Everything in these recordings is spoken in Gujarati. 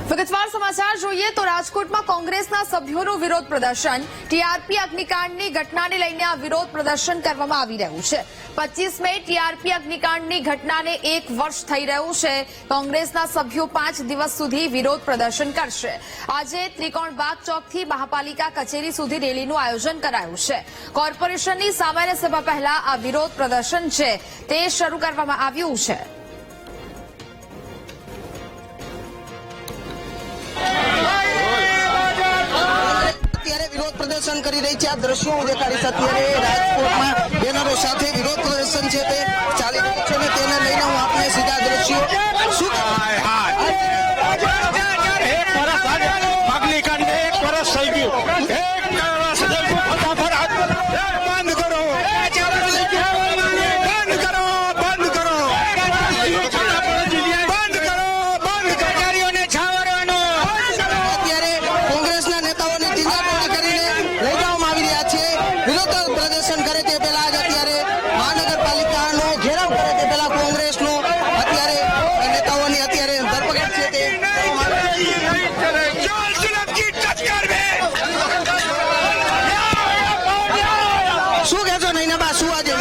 વિગતવાર સમાચાર જોઈએ તો રાજકોટમાં કોંગ્રેસના સભ્યોનું વિરોધ પ્રદર્શન ટીઆરપી અગ્નિકાંડની ઘટનાને લઈને આ વિરોધ પ્રદર્શન કરવામાં આવી રહ્યું છે। 25 મે ટીઆરપી અગ્નિકાંડની ઘટનાને 1 વર્ષ થઈ રહ્યું છે। કોંગ્રેસના સભ્યો 5 દિવસ સુધી વિરોધ પ્રદર્શન કરશે। આજે ત્રિકોણબાગ ચોકથી મહાપાલિકા કચેરી સુધી રેલીનું આયોજન કરાયું છે। કોર્પોરેશનની સામાન્ય સભા પહેલા આ વિરોધ પ્રદર્શન છે તે શરૂ કરવામાં આવ્યું છે। विरोध प्रदर्शन कर रही है। दृश्यों देखाड़ी अत्यारे राजकोट में बेनरो साथ विरोध प्रदर्शन है चाली रही है। लईने हूँ आपने सीधा दृश्यों अग्निकांड 1 वर्ष થઈ ગયું। 1 વર્ષ ફટાફટ બંધ કરો, બંધ કરો, કર્મચારીઓને છાવરવાનો। અત્યારે કોંગ્રેસના નેતાઓને ટીંગાટોળી કરીને લઈ જવામાં આવી રહ્યા છે। વિરોધ પ્રદર્શન કરે તે પહેલા જ અત્યારે મહાનગરપાલિકાનો ઘેરાવ કરે તે પહેલા કોંગ્રેસનો અત્યારે નેતાઓની અત્યારે ધરપકડ છે તે શું કહેશો નૈનાબા? શું આજે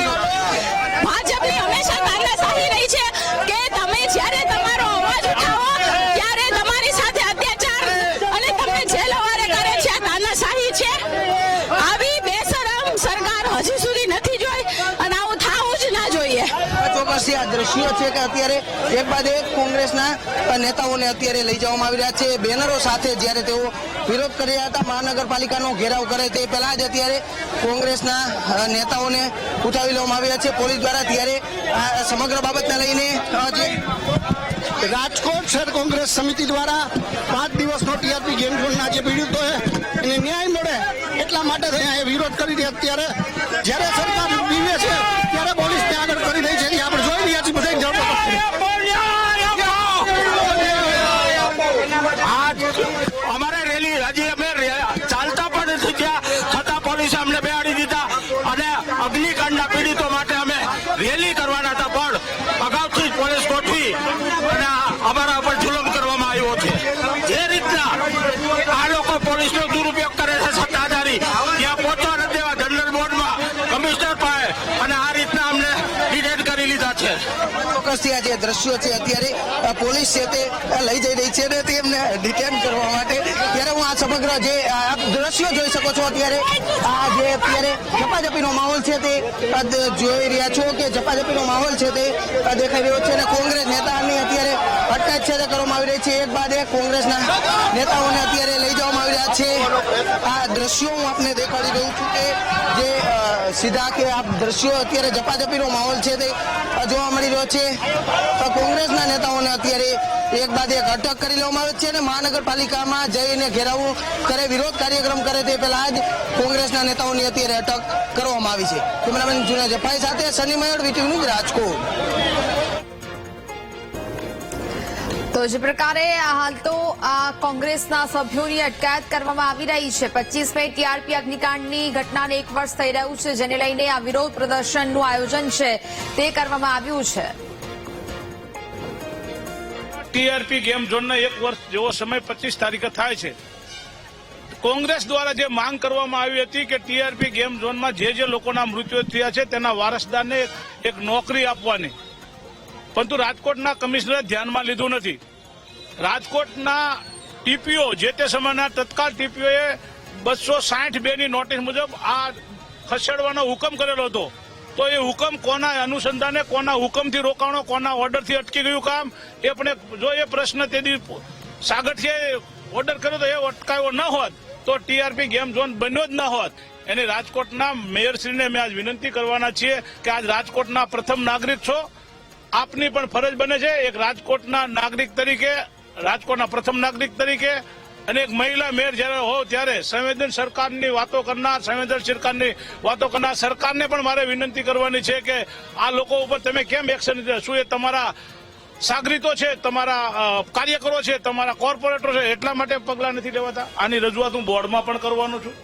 ભાજપની હંમેશા તાનાશાહી રહી છે કે તમે જ્યારે તમારો અવાજ ઉઠાવો ત્યારે તમારી સાથે અત્યાચાર અને તમને જેલવારે કરે છે। આ તાનાશાહી છે। આવી બેશરમ સરકાર હજી સુધી નથી જોઈ અને આવું થવું જ ના જોઈએ। ચોક્કસ આ દ્રશ્યો છે કે અત્યારે એક બાદ એક કોંગ્રેસના નેતાઓને અત્યારે લઈ જવામાં આવી રહ્યા છે બેનરો સાથે। જ્યારે તેઓ વિરોધ કરી રહ્યા હતા મહાનગરપાલિકાનો ઘેરાવ કરે તે પહેલા જ અત્યારે કોંગ્રેસના નેતાઓને ઉઠાવી લેવામાં આવ્યા છે પોલીસ દ્વારા। ત્યારે આ સમગ્ર બાબતને લઈને રાજકોટ શહેર કોંગ્રેસ સમિતિ દ્વારા 5 દિવસનો ટીઆરપી ગેમ ઝોનના જે પીડિતોએ એને ન્યાય મળે એટલા માટે અહીંયા વિરોધ કરી રહ્યા। અત્યારે જ્યારે સરકાર બીવે છે ત્યારે પોલીસ ત્યાં આગળ કરી રહી છે। આપણે જોઈ રહ્યા છીએ બધા અમારે રેલી હજી અમે ચાલતા પણ નથી ગયા છતાં પોલીસે અમને બેહાડી દીધા અને અગ્નિકાંડના પીડિતો માટે અમે રેલી કરવાના હતા પણ અગાઉથી જ પોલીસ ગોઠવી અને અમારા ઉપર જુલમ કરવામાં આવ્યો છે। જે રીતના આ લોકો પોલીસનો દુરુપયોગ કરે છે સત્તાધારી ત્યાં પહોંચવા નથી દેવા જનરલ બોર્ડમાં કમિશનર પાસે અને આ રીતના અમને ડિટેન કરી લીધા છે। ચોક્કસથી આ જે દ્રશ્યો છે અત્યારે પોલીસ છે તે લઈ જઈ રહી છે ને તેમને ડિટેન કરવા માટે। ત્યારે હું આ સમગ્ર જે દ્રશ્યો જોઈ શકો છો અત્યારે આ જે અત્યારે ઝપાઝપીનો માહોલ છે તે જોઈ રહ્યા છો કે ઝપાઝપીનો માહોલ છે તે દેખાઈ રહ્યો છે અને કોંગ્રેસ નેતાની અત્યારે અટકાયત છે તે કરવામાં આવી રહી છે। એક બાદ એક કોંગ્રેસના નેતાઓને અત્યારે લઈ જવામાં આવી રહ્યા છે। આ દ્રશ્યો હું આપને દેખાડી રહ્યું છું કે જે સીધા કે આ દ્રશ્યો અત્યારે ઝપાઝપીનો માહોલ છે તે જોવા મળી રહ્યો છે। કોંગ્રેસના નેતાઓને અત્યારે એક બાદ એક અટક કરી લેવામાં આવે છે અને મહાનગરપાલિકામાં જઈને ઘેરાવ કરે વિરોધ કાર્યક્રમ કરે તે પહેલા જ કોંગ્રેસના નેતાઓની અત્યારે અટક કરવામાં આવી છે। કેમેરામેન જુના જફાઈ સાથે સની મયડ, વીટીવી ન્યૂઝ, રાજકોટ। તો જે પ્રકારે હાલ તો આ કોંગ્રેસના સભ્યોની અટકાયત કરવામાં આવી રહી છે। 25 મે ટીઆરપી અગ્નિકાંડની ઘટનાને 1 વર્ષ થઈ રહ્યું છે જેને લઈને આ વિરોધ પ્રદર્શનનું આયોજન છે તે કરવામાં આવ્યું છે। ટીઆરપી ગેમ ઝોનના 1 વર્ષ જેવો સમય 25 તારીખે થાય છે। કોંગ્રેસ દ્વારા જે માંગ કરવામાં આવી હતી કે ટીઆરપી ગેમ ઝોનમાં જે લોકોના મૃત્યુ થયા છે તેના વારસદારને એક નોકરી આપવાની, પરંતુ રાજકોટના કમિશનરે ધ્યાનમાં લીધું નથી। રાજકોટના ટીપીઓ જે તે સમયના તત્કાલ ટીપીઓએ 262 ની નોટિસ મુજબ આ ખસેડવાનો હુકમ કરેલો હતો। તો એ હુકમ કોના અનુસંધાને, કોના હુકમથી રોકાણો, કોના ઓર્ડરથી અટકી ગયું કામ એ પણ જો એ પ્રશ્ન તેની સાગઠિયાએ ઓર્ડર કર્યો તો એ અટકાયો ન હોત તો ટીઆરપી ગેમ ઝોન બન્યો જ ન હોત। એને રાજકોટના મેયરશ્રીને અમે આજ વિનંતી કરવાના છીએ કે આજ રાજકોટના પ્રથમ નાગરિક છો, આપની પણ ફરજ બને છે એક રાજકોટના નાગરિક તરીકે, રાજકોટના પ્રથમ નાગરિક તરીકે અને એક મહિલા મેયર જયારે હો ત્યારે સંવેદનશીલ સરકારની વાતો કરનાર, સરકારને પણ મારે વિનંતી કરવાની છે કે આ લોકો ઉપર તમે કેમ એક્શન લીધા? શું એ તમારા સાગરીતો છે, તમારા કાર્યકરો છે, તમારા કોર્પોરેટરો છે એટલા માટે પગલાં નથી લેવાતા? આની રજૂઆત હું બોર્ડમાં પણ કરવાનો છું।